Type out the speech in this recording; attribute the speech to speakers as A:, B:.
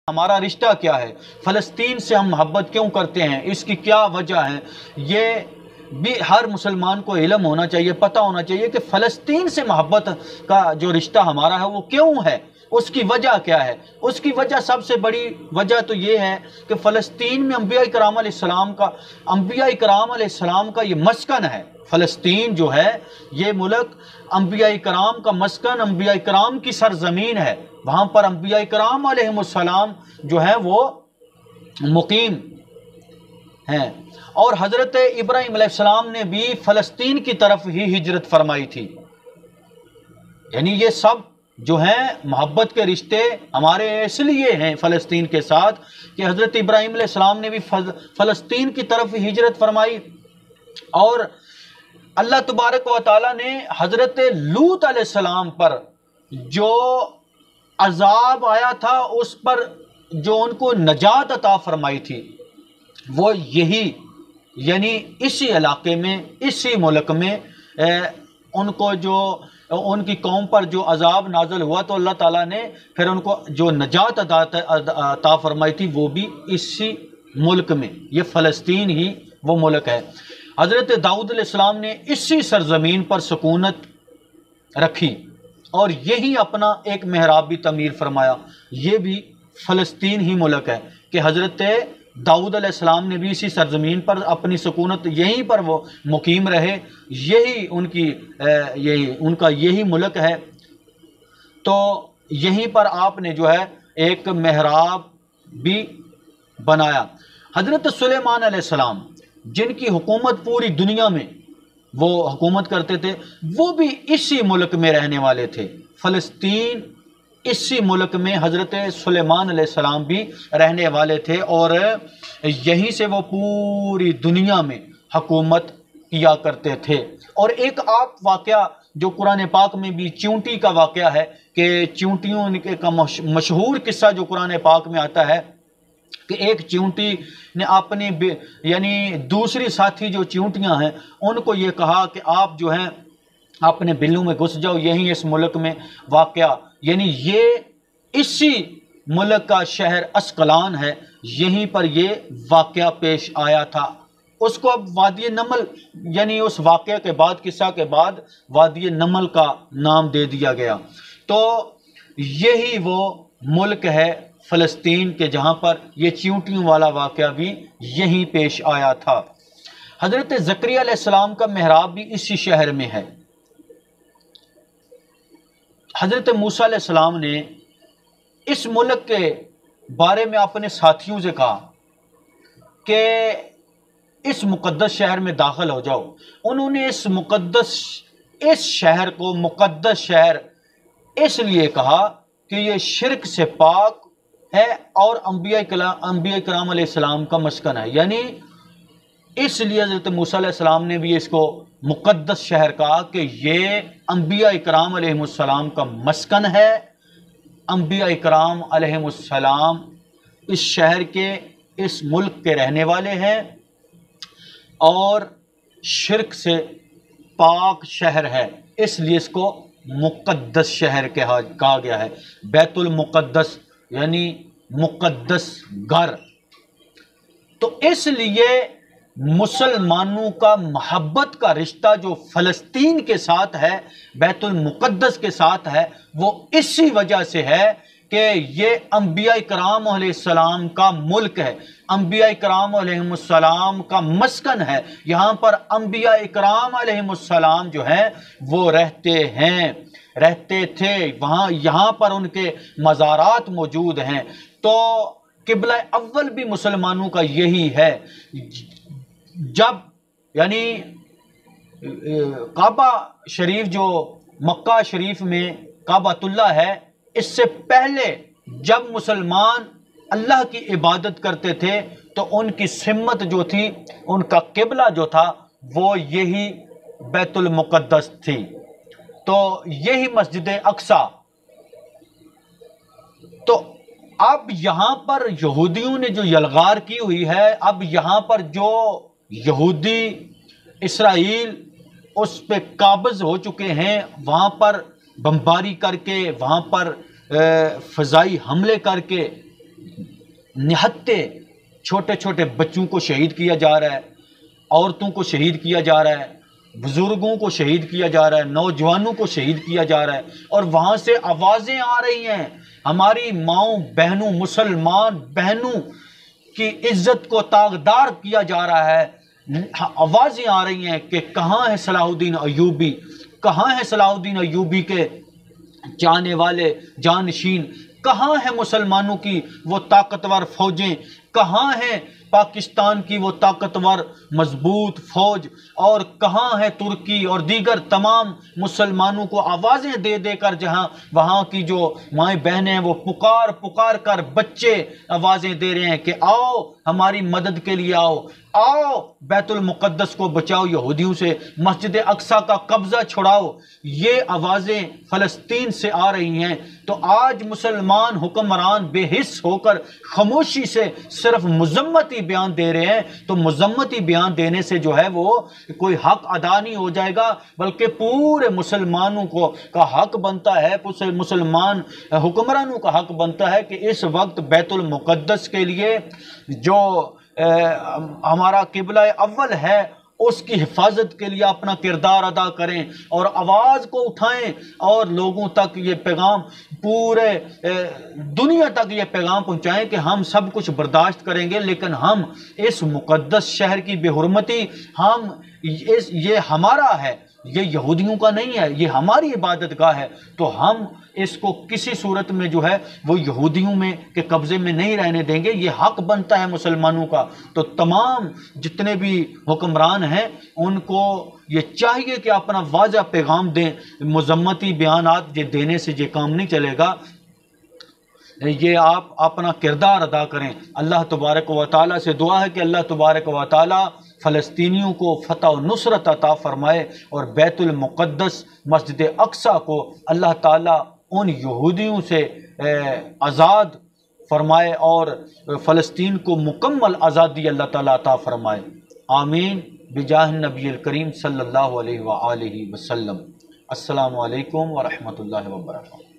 A: ہمارا رشتہ کیا ہے، فلسطین سے ہم محبت کیوں کرتے ہیں، اس کی کیا وجہ ہے، یہ بھی ہر مسلمان کو علم ہونا چاہیے، پتہ ہونا چاہیے کہ فلسطین سے محبت کا جو رشتہ ہمارا ہے وہ کیوں ہے، اس کی وجہ کیا ہے۔ اس کی وجہ سب سے بڑی وجہ تو یہ ہے کہ فلسطین میں انبیاء کرام علیہ السلام کا یہ مسکن ہے۔ فلسطین جو ہے یہ ملک انبیاء کرام کا مسکن، انبیاء کرام کی سرزمین ہے، وہاں پر انبیاء کرام علیہ السلام جو ہے وہ مقیم ہیں، اور حضرت ابراہیم علیہ السلام نے بھی فلسطین کی طرف ہی ہجرت فرمائی تھی۔ یعنی یہ سب جو ہیں محبت کے رشتے ہمارے اس لیے ہیں فلسطین کے ساتھ کہ حضرت ابراہیم علیہ السلام نے بھی فلسطین کی طرف ہجرت فرمائی، اور اللہ تبارک و تعالیٰ نے حضرت لوط علیہ السلام پر جو عذاب آیا تھا اس پر جو ان کو نجات عطا فرمائی تھی، وہ یہی یعنی اسی علاقے میں، اسی ملک میں ان کو جو ان کی قوم پر جو عذاب نازل ہوا تو اللہ تعالیٰ نے پھر ان کو جو نجات عطا فرمائی تھی وہ بھی اسی ملک میں، یہ فلسطین ہی وہ ملک ہے۔ حضرت داؤد علیہ السلام نے اسی سرزمین پر سکونت رکھی اور یہی اپنا ایک محراب بھی تعمیر فرمایا، یہ بھی فلسطین ہی ملک ہے کہ حضرت داؤد علیہ السلام نے بھی اسی سرزمین پر اپنی سکونت یہیں پر وہ مقیم رہے، یہی ان کا یہی ملک ہے۔ تو یہیں پر آپ نے جو ہے ایک محراب بھی بنایا۔ حضرت سلیمان علیہ السلام جن کی حکومت پوری دنیا میں وہ حکومت کرتے تھے، وہ بھی اسی ملک میں رہنے والے تھے، فلسطین اسی ملک میں حضرت سلیمان علیہ السلام بھی رہنے والے تھے، اور یہیں سے وہ پوری دنیا میں حکومت کیا کرتے تھے۔ اور ایک آپ واقعہ جو قرآن پاک میں بھی چیونٹی کا واقعہ ہے کہ چیونٹیوں کا مشہور قصہ جو قرآن پاک میں آتا ہے کہ ایک چیونٹی نے اپنی یعنی دوسری ساتھی جو چیونٹیاں ہیں ان کو یہ کہا کہ آپ جو ہیں اپنے بلوں میں گھس جاؤ، یہیں اس ملک میں واقعہ، یعنی یہ اسی ملک کا شہر اسقلان ہے، یہیں پر یہ واقعہ پیش آیا تھا۔ اس کو اب وادی نمل یعنی اس واقعہ کے بعد، قصہ کے بعد وادی نمل کا نام دے دیا گیا۔ تو یہی وہ ملک ہے فلسطین کے جہاں پر یہ چیونٹیوں والا واقعہ بھی یہیں پیش آیا تھا۔ حضرت زکریا علیہ السلام کا محراب بھی اسی شہر میں ہے۔ حضرت موسیٰ علیہ السلام نے اس ملک کے بارے میں اپنے ساتھیوں سے کہا کہ اس مقدس شہر میں داخل ہو جاؤ۔ انہوں نے اس شہر کو مقدس شہر اس لیے کہا کہ یہ شرک سے پاک ہے اور انبیاء کرام علیہ السلام کا مسکن ہے، یعنی اس لیے حضرت موسیٰ علیہ السلام نے بھی اس کو مقدس شہر کہا کہ یہ انبیاء کرام علیہ السلام کا مسکن ہے، انبیاء کرام علیہ السلام اس شہر کے، اس ملک کے رہنے والے ہیں، اور شرک سے پاک شہر ہے، اس لیے اس کو مقدس شہر کہا گیا ہے، بیت المقدس یعنی مقدس گھر۔ تو اس لیے مسلمانوں کا محبت کا رشتہ جو فلسطین کے ساتھ ہے، بیت المقدس کے ساتھ ہے، وہ اسی وجہ سے ہے کہ یہ انبیاء کرام علیہ السلام کا ملک ہے، انبیاء کرام علیہ السلام کا مسکن ہے، یہاں پر انبیاء کرام علیہ السلام جو ہیں وہ رہتے تھے، یہاں پر ان کے مزارات موجود ہیں۔ تو قبلہ اول بھی مسلمانوں کا یہی ہے۔ جب یعنی کعبہ شریف جو مکہ شریف میں کعبۃ اللہ ہے، اس سے پہلے جب مسلمان اللہ کی عبادت کرتے تھے تو ان کی سمت جو تھی، ان کا قبلہ جو تھا وہ یہی بیت المقدس تھی، تو یہی مسجد اقصیٰ۔ تو اب یہاں پر یہودیوں نے جو یلغار کی ہوئی ہے، اب یہاں پر جو یہودی اسرائیل اس پہ قابض ہو چکے ہیں، وہاں پر بمباری کر کے، وہاں پر فضائی حملے کر کے نہتے چھوٹے چھوٹے بچوں کو شہید کیا جا رہا ہے، عورتوں کو شہید کیا جا رہا ہے، بزرگوں کو شہید کیا جا رہا ہے، نوجوانوں کو شہید کیا جا رہا ہے، اور وہاں سے آوازیں آ رہی ہیں، ہماری ماؤں بہنوں مسلمان بہنوں کی عزت کو داغدار کیا جا رہا ہے۔ آوازیں آ رہی ہیں کہ کہاں ہے صلاح الدین ایوبی، کہاں ہے صلاح الدین ایوبی کے چاہنے والے جانشین، کہاں ہیں مسلمانوں کی وہ طاقتور فوجیں، کہاں ہیں پاکستان کی وہ طاقتور مضبوط فوج، اور کہاں ہے ترکی اور دیگر تمام مسلمانوں کو آوازیں دے دے کر، جہاں وہاں کی جو مائیں بہنیں ہیں وہ پکار پکار کر، بچے آوازیں دے رہے ہیں کہ آؤ ہماری مدد کے لیے آؤ، آؤ بیت المقدس کو بچاؤ یہودیوں سے، مسجد اقصی کا قبضہ چھڑاؤ، یہ آوازیں فلسطین سے آ رہی ہیں۔ تو آج مسلمان حکمران بے حس ہو کر خاموشی سے صرف مذمتی بیان دے رہے ہیں، تو مذمتی بیان دینے سے جو ہے وہ کوئی حق ادا نہیں ہو جائے گا، بلکہ پورے مسلمانوں کا حق بنتا ہے، مسلمان حکمرانوں کا حق بنتا ہے کہ اس وقت بیت المقدس کے لیے جو ہمارا قبلہ اول ہے اس کی حفاظت کے لیے اپنا کردار ادا کریں، اور آواز کو اٹھائیں، اور لوگوں تک یہ پیغام، پورے دنیا تک یہ پیغام پہنچائیں کہ ہم سب کچھ برداشت کریں گے، لیکن ہم اس مقدس شہر کی بے حرمتی، یہ ہمارا ہے، یہ یہودیوں کا نہیں ہے، یہ ہماری عبادت گاہ ہے، تو ہم اس کو کسی صورت میں جو ہے وہ یہودیوں میں کے قبضے میں نہیں رہنے دیں گے، یہ حق بنتا ہے مسلمانوں کا۔ تو تمام جتنے بھی حکمران ہیں ان کو یہ چاہیے کہ اپنا واضح پیغام دیں، مذمتی بیانات یہ دینے سے یہ کام نہیں چلے گا، یہ آپ اپنا کردار ادا کریں۔ اللہ تبارک و تعالیٰ سے دعا ہے کہ اللہ تبارک و تعالیٰ فلسطینیوں کو فتح و نصرت عطا فرمائے، اور بیت المقدس مسجد اقصی کو اللہ تعالیٰ ان یہودیوں سے آزاد فرمائے، اور فلسطین کو مکمل آزادی اللہ تعالیٰ عطا فرمائے۔ آمین بجاہ النبی الکریم صلی اللہ علیہ وآلہ وسلم۔ السلام علیکم ورحمۃ اللہ وبرکاتہ۔